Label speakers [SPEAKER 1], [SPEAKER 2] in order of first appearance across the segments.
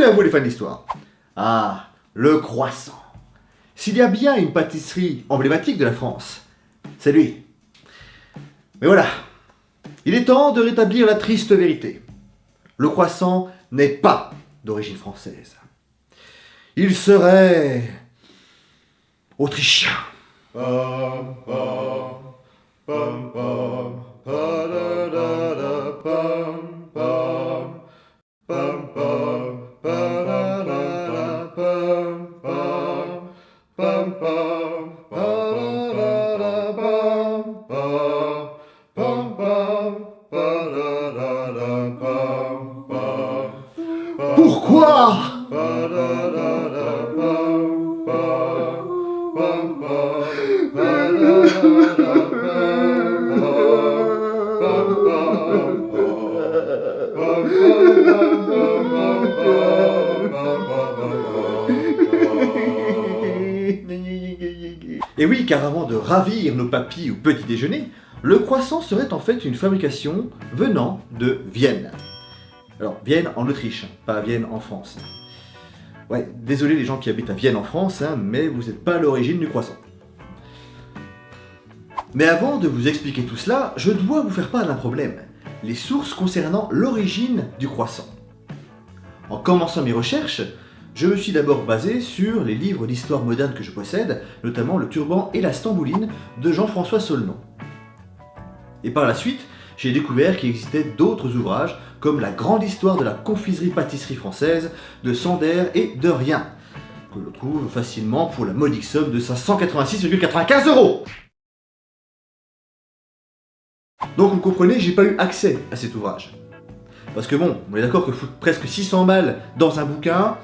[SPEAKER 1] à vous les fans d'histoire. Ah, le croissant. S'il y a bien une pâtisserie emblématique de la France, c'est lui. Mais voilà, il est temps de rétablir la triste vérité. Le croissant n'est pas d'origine française. Il serait autrichien. Pourquoi ? Et oui, car avant de ravir nos papilles au petit déjeuner, le croissant serait en fait une fabrication venant de Vienne. Alors, Vienne en Autriche, pas Vienne en France. Ouais, désolé les gens qui habitent à Vienne en France, mais vous n'êtes pas à l'origine du croissant. Mais avant de vous expliquer tout cela, je dois vous faire part d'un problème. Les sources concernant l'origine du croissant. En commençant mes recherches, je me suis d'abord basé sur les livres d'histoire moderne que je possède, notamment Le Turban et la Stambouline de Jean-François Saulnon. Et par la suite, j'ai découvert qu'il existait d'autres ouvrages, comme La grande histoire de la confiserie-pâtisserie française de Sander et de Rien, que l'on trouve facilement pour la modique somme de 586,95 €. Donc vous comprenez, j'ai pas eu accès à cet ouvrage. Parce que bon, on est d'accord que foutre presque 600 balles dans un bouquin,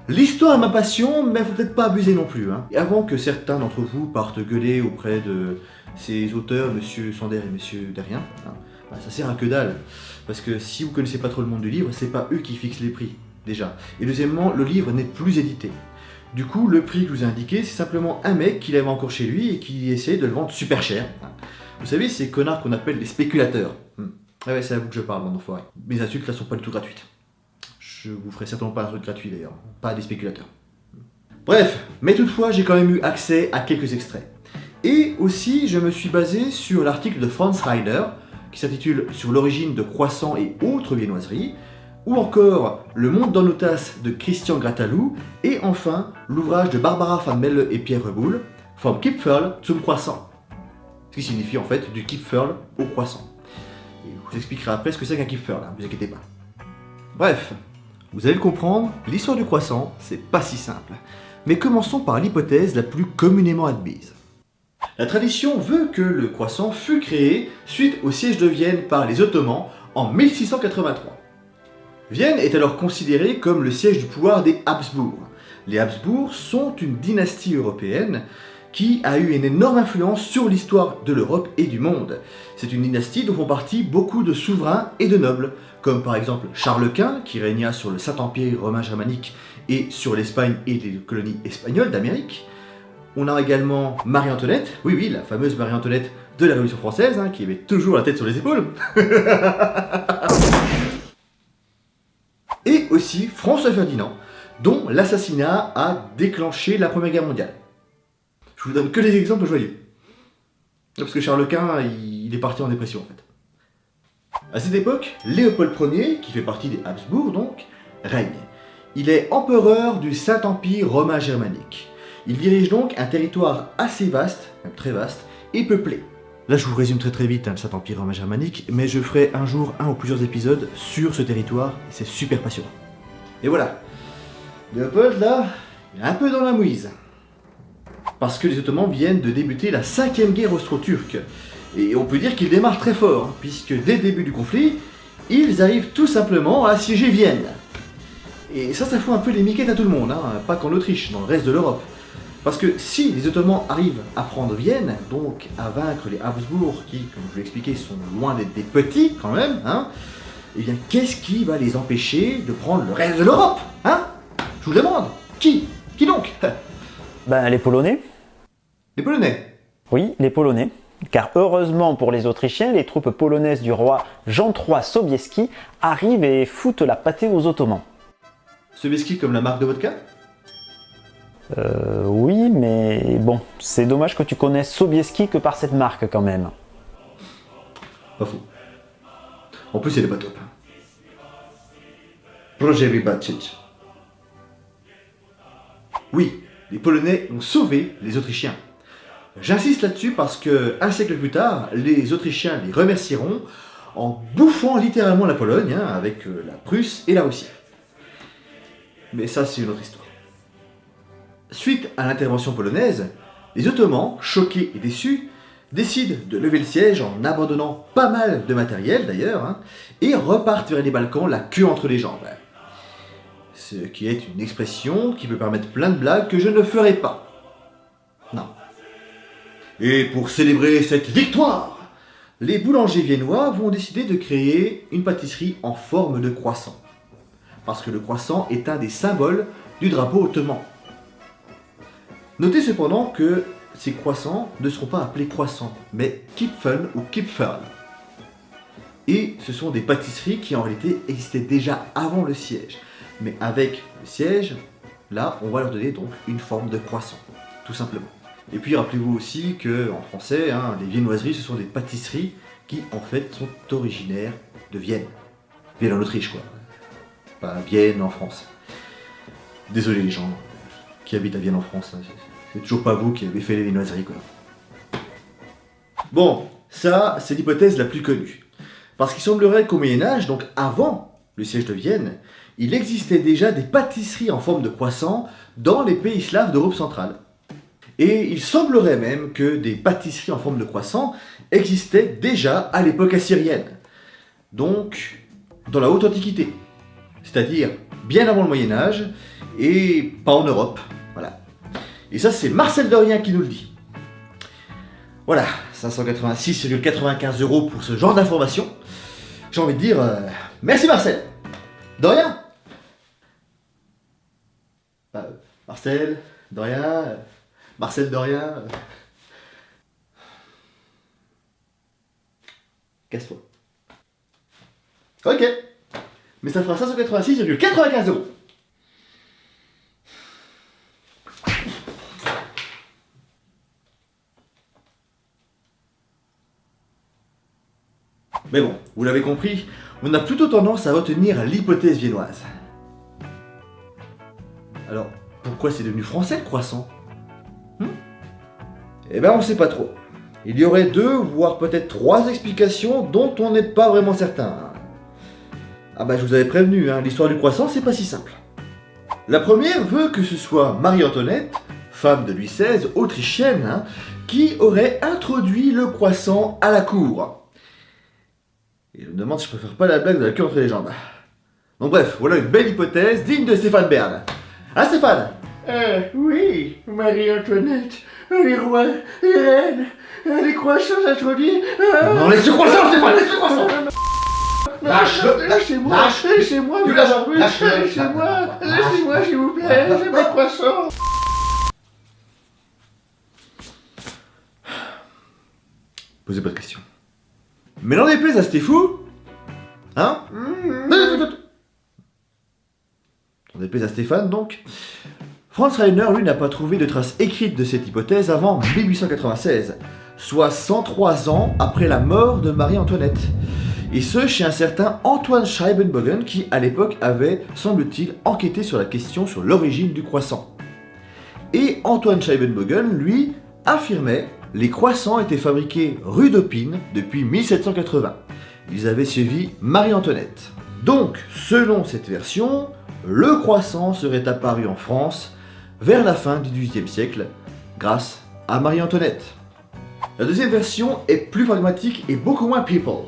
[SPEAKER 1] l'histoire est ma passion, mais faut peut-être pas abuser non plus. Et avant que certains d'entre vous partent gueuler auprès de ces auteurs, Monsieur Sander et Monsieur Derrien, ça sert à que dalle. Parce que si vous connaissez pas trop le monde du livre, c'est pas eux qui fixent les prix, déjà. Et deuxièmement, le livre n'est plus édité. Du coup, le prix que je vous ai indiqué, c'est simplement un mec qui l'avait encore chez lui et qui essayait de le vendre super cher. Vous savez, ces connards qu'on appelle les spéculateurs. Ah ouais, c'est à vous que je parle, mon enfoiré. Mes insultes là sont pas du tout gratuites. Je vous ferai certainement pas un truc gratuit d'ailleurs, pas des spéculateurs. Bref, mais toutefois, j'ai quand même eu accès à quelques extraits. Et aussi, je me suis basé sur l'article de Franz Reiner, qui s'intitule Sur l'origine de croissants et autres viennoiseries, ou encore Le monde dans nos tasses de Christian Grattalou, et enfin l'ouvrage de Barbara van Melle et Pierre Reboul, Vom Kipferl zum Croissant, ce qui signifie en fait du Kipferl au croissant. Et je vous expliquerai après ce que c'est qu'un Kipferl, ne vous inquiétez pas. Bref, vous allez le comprendre, l'histoire du croissant, c'est pas si simple. Mais commençons par l'hypothèse la plus communément admise. La tradition veut que le croissant fut créé suite au siège de Vienne par les Ottomans en 1683. Vienne est alors considérée comme le siège du pouvoir des Habsbourg. Les Habsbourg sont une dynastie européenne qui a eu une énorme influence sur l'histoire de l'Europe et du monde. C'est une dynastie dont font partie beaucoup de souverains et de nobles, comme par exemple Charles Quint, qui régna sur le Saint-Empire romain germanique et sur l'Espagne et les colonies espagnoles d'Amérique. On a également Marie-Antoinette, oui, la fameuse Marie-Antoinette de la Révolution française, qui avait toujours la tête sur les épaules. Et aussi François Ferdinand, dont l'assassinat a déclenché la Première Guerre mondiale. Je vous donne que les exemples joyeux. Parce que Charles Quint, il est parti en dépression en fait. À cette époque, Léopold Ier, qui fait partie des Habsbourg donc, règne. Il est empereur du Saint-Empire romain germanique. Il dirige donc un territoire assez vaste, même très vaste, et peuplé. Là je vous résume très vite le Saint-Empire romain germanique, mais je ferai un jour un ou plusieurs épisodes sur ce territoire, et c'est super passionnant. Et voilà, Léopold là, il est un peu dans la mouise. Parce que les Ottomans viennent de débuter la 5e guerre austro-turque. Et on peut dire qu'ils démarrent très fort, puisque dès le début du conflit, ils arrivent tout simplement à assiéger Vienne. Et ça fout un peu les miquettes à tout le monde, pas qu'en Autriche, dans le reste de l'Europe. Parce que si les Ottomans arrivent à prendre Vienne, donc à vaincre les Habsbourg, qui, comme je vous l'ai expliqué, sont loin d'être des petits quand même, eh bien qu'est-ce qui va les empêcher de prendre le reste de l'Europe, Je vous le demande, qui donc?
[SPEAKER 2] Les Polonais.
[SPEAKER 1] Les Polonais?
[SPEAKER 2] Oui, les Polonais. Car heureusement pour les Autrichiens, les troupes polonaises du roi Jean III Sobieski arrivent et foutent la pâtée aux Ottomans.
[SPEAKER 1] Sobieski comme la marque de vodka?
[SPEAKER 2] Oui, mais bon, c'est dommage que tu connaisses Sobieski que par cette marque quand même.
[SPEAKER 1] Pas fou. En plus, elle est pas top. Projet Bacic. Oui, les Polonais ont sauvé les Autrichiens. J'insiste là-dessus parce que, un siècle plus tard, les Autrichiens les remercieront en bouffant littéralement la Pologne, avec la Prusse et la Russie. Mais ça, c'est une autre histoire. Suite à l'intervention polonaise, les Ottomans, choqués et déçus, décident de lever le siège en abandonnant pas mal de matériel d'ailleurs, et repartent vers les Balkans la queue entre les jambes. Ce qui est une expression qui peut permettre plein de blagues que je ne ferai pas. Non. Et pour célébrer cette victoire, les boulangers viennois vont décider de créer une pâtisserie en forme de croissant. Parce que le croissant est un des symboles du drapeau ottoman. Notez cependant que ces croissants ne seront pas appelés croissants, mais Kipfeln ou Kipferl. Et ce sont des pâtisseries qui en réalité existaient déjà avant le siège. Mais avec le siège, là, on va leur donner donc une forme de croissant, tout simplement. Et puis rappelez-vous aussi que en français, les viennoiseries, ce sont des pâtisseries qui en fait sont originaires de Vienne. Vienne en Autriche quoi. Pas Vienne en France. Désolé les gens qui habitent à Vienne en France, c'est toujours pas vous qui avez fait les viennoiseries quoi. Bon, ça c'est l'hypothèse la plus connue. Parce qu'il semblerait qu'au Moyen-Âge, donc avant le siège de Vienne, il existait déjà des pâtisseries en forme de croissant dans les pays slaves d'Europe centrale. Et il semblerait même que des pâtisseries en forme de croissant existaient déjà à l'époque assyrienne. Donc, dans la haute antiquité. C'est-à-dire bien avant le Moyen-Âge et pas en Europe. Voilà. Et ça, c'est Marcel Dorien qui nous le dit. Voilà, 586,95 € pour ce genre d'informations. J'ai envie de dire merci Marcel. Dorien. Marcel, Dorien, Marcel Dorien. Casse-toi. Ok. Mais ça fera 586,95 €. Mais bon, vous l'avez compris, on a plutôt tendance à retenir l'hypothèse viennoise. Alors, pourquoi c'est devenu français le croissant? Eh ben on sait pas trop. Il y aurait 2, voire peut-être 3 explications dont on n'est pas vraiment certain. Ah bah je vous avais prévenu, l'histoire du croissant c'est pas si simple. La première veut que ce soit Marie-Antoinette, femme de Louis XVI, autrichienne, qui aurait introduit le croissant à la cour. Et je me demande si je préfère pas la blague de la queue entre les jambes. Donc bref, voilà une belle hypothèse digne de Stéphane Bern. Stéphane?
[SPEAKER 3] Oui, Marie-Antoinette, les rois, les reines, les croissants introduits.
[SPEAKER 1] Non, laisse le croissant, Stéphane, laisse le croissant!
[SPEAKER 3] Lâchez-moi, laissez-moi, laissez-moi, s'il vous plaît, j'ai mes croissants.
[SPEAKER 1] Posez pas de questions. Mais n'en déplaise à Stéphou, N'en déplaise à Stéphane, donc. Franz Reiner, lui, n'a pas trouvé de traces écrites de cette hypothèse avant 1896, soit 103 ans après la mort de Marie-Antoinette. Et ce, chez un certain Antoine Scheibenbogen, qui, à l'époque, avait, semble-t-il, enquêté sur la question sur l'origine du croissant. Et Antoine Scheibenbogen, lui, affirmait les croissants étaient fabriqués rue d'Opine depuis 1780. Ils avaient suivi Marie-Antoinette. Donc, selon cette version, le croissant serait apparu en France vers la fin du XVIIIe siècle, grâce à Marie-Antoinette. La deuxième version est plus pragmatique et beaucoup moins people.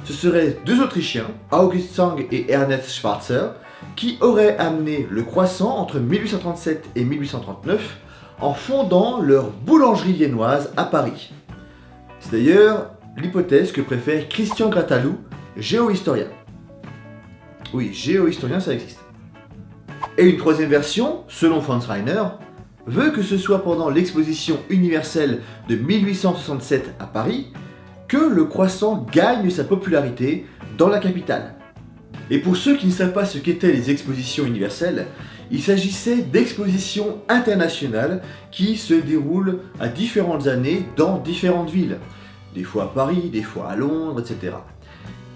[SPEAKER 1] Ce seraient 2 Autrichiens, August Sang et Ernest Schwarzer, qui auraient amené le croissant entre 1837 et 1839 en fondant leur boulangerie viennoise à Paris. C'est d'ailleurs l'hypothèse que préfère Christian Grattalou, géohistorien. Oui, géohistorien, ça existe. Et une troisième version, selon Franz Reiner, veut que ce soit pendant l'exposition universelle de 1867 à Paris que le croissant gagne sa popularité dans la capitale. Et pour ceux qui ne savent pas ce qu'étaient les expositions universelles, il s'agissait d'expositions internationales qui se déroulent à différentes années dans différentes villes. Des fois à Paris, des fois à Londres, etc.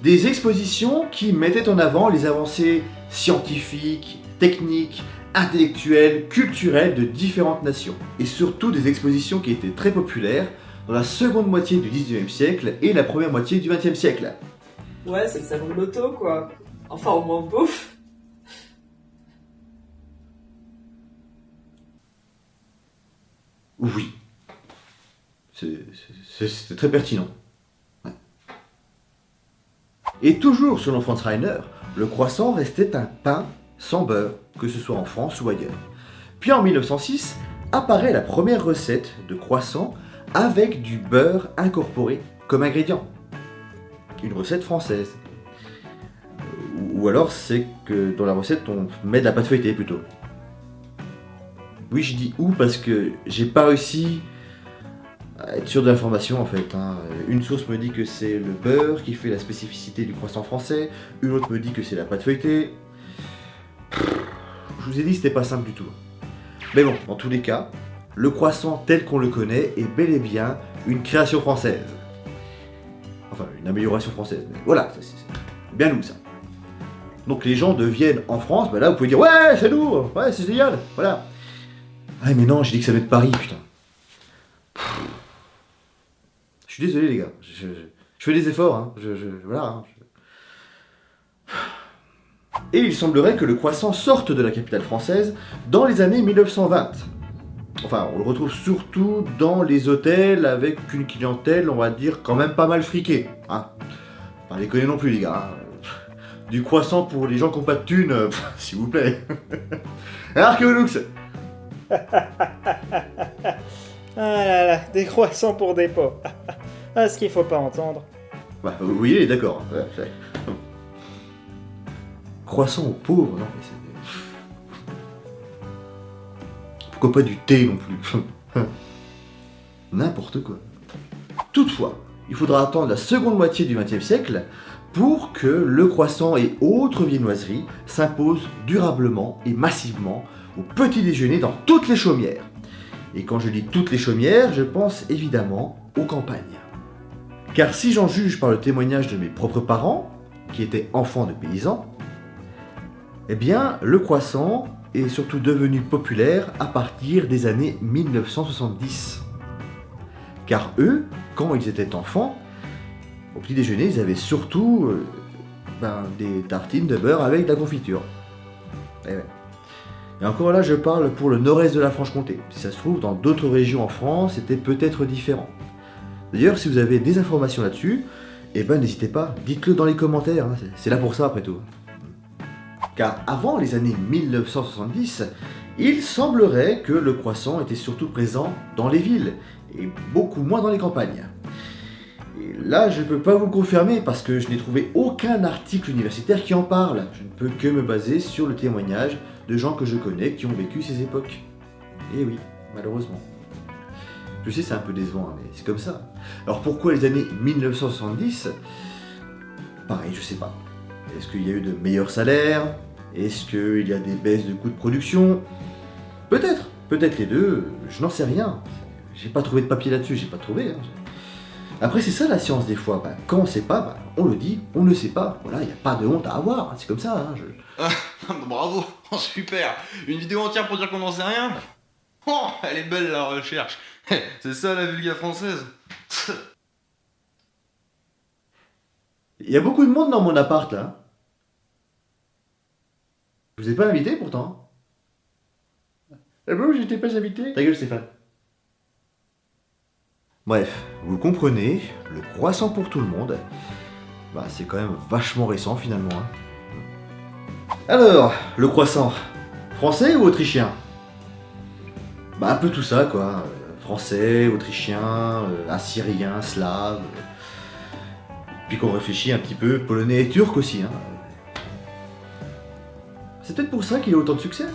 [SPEAKER 1] Des expositions qui mettaient en avant les avancées scientifiques, techniques, intellectuelles, culturelles de différentes nations. Et surtout des expositions qui étaient très populaires dans la seconde moitié du 19e siècle et la première moitié du 20e siècle.
[SPEAKER 4] Ouais, c'est le salon de l'auto, quoi. Enfin, au moins bouffe.
[SPEAKER 1] Oui. C'était très pertinent. Ouais. Et toujours selon Franz Reiner, le croissant restait un pain sans beurre, que ce soit en France ou ailleurs. Puis en 1906, apparaît la première recette de croissant avec du beurre incorporé comme ingrédient. Une recette française. Ou alors c'est que dans la recette on met de la pâte feuilletée plutôt. Oui, je dis ou parce que j'ai pas réussi à être sûr de l'information en fait. Une source me dit que c'est le beurre qui fait la spécificité du croissant français, une autre me dit que c'est la pâte feuilletée. Je vous ai dit c'était pas simple du tout. Mais bon, dans tous les cas, le croissant tel qu'on le connaît est bel et bien une création française. Enfin, une amélioration française. Mais voilà, c'est bien nous ça. Donc les gens deviennent en France, bah là vous pouvez dire ouais c'est nous, ouais c'est génial, voilà. Ah mais non, j'ai dit que ça venait de Paris, putain. Je suis désolé les gars, je fais des efforts, hein. Voilà. Hein. Et il semblerait que le croissant sorte de la capitale française dans les années 1920. Enfin, on le retrouve surtout dans les hôtels avec une clientèle, on va dire, quand même pas mal friquée. Hein. Pas les connaît non plus les gars. Hein. Du croissant pour les gens qui n'ont pas de thunes, s'il vous plaît. Archéolux.
[SPEAKER 2] Ah là là, des croissants pour des pauvres. Ah, ce qu'il faut pas entendre.
[SPEAKER 1] Bah, oui, d'accord. Croissant aux pauvres, non mais c'est... Pourquoi pas du thé non plus? N'importe quoi. Toutefois, il faudra attendre la seconde moitié du XXe siècle pour que le croissant et autres viennoiseries s'imposent durablement et massivement au petit déjeuner dans toutes les chaumières. Et quand je dis toutes les chaumières, je pense évidemment aux campagnes. Car si j'en juge par le témoignage de mes propres parents, qui étaient enfants de paysans, eh bien, le croissant est surtout devenu populaire à partir des années 1970. Car eux, quand ils étaient enfants, au petit déjeuner, ils avaient surtout des tartines de beurre avec de la confiture. Et encore là, je parle pour le nord-est de la Franche-Comté. Si ça se trouve, dans d'autres régions en France, c'était peut-être différent. D'ailleurs, si vous avez des informations là-dessus, eh ben n'hésitez pas, dites-le dans les commentaires, hein. C'est là pour ça après tout. Car avant les années 1970, il semblerait que le croissant était surtout présent dans les villes, et beaucoup moins dans les campagnes. Et là, je ne peux pas vous le confirmer parce que je n'ai trouvé aucun article universitaire qui en parle. Je ne peux que me baser sur le témoignage de gens que je connais qui ont vécu ces époques. Et oui, malheureusement. Je sais, c'est un peu décevant, mais c'est comme ça. Alors pourquoi les années 1970 ? Pareil, je sais pas. Est-ce qu'il y a eu de meilleurs salaires ? Est-ce qu'il y a des baisses de coûts de production ? Peut-être les deux, je n'en sais rien. J'ai pas trouvé de papier là-dessus, j'ai pas trouvé. Hein. Après, c'est ça la science des fois. Quand on sait pas, on le dit, on ne sait pas. Voilà, il n'y a pas de honte à avoir, c'est comme ça. Hein,
[SPEAKER 5] Bravo, super. Une vidéo entière pour dire qu'on n'en sait rien. Oh, elle est belle la recherche. C'est ça la vulga française.
[SPEAKER 1] Il y a beaucoup de monde dans mon appart là. Je vous ai pas invité pourtant.
[SPEAKER 3] Ah bon, j'étais pas invité?
[SPEAKER 1] Ta gueule Stéphane. Bref, vous comprenez, le croissant pour tout le monde, c'est quand même vachement récent finalement. Hein. Alors, le croissant, français ou autrichien ? Un peu tout ça quoi. Français, autrichien, assyrien, slave. Puis qu'on réfléchit un petit peu, polonais et turc aussi. Hein. C'est peut-être pour ça qu'il a autant de succès.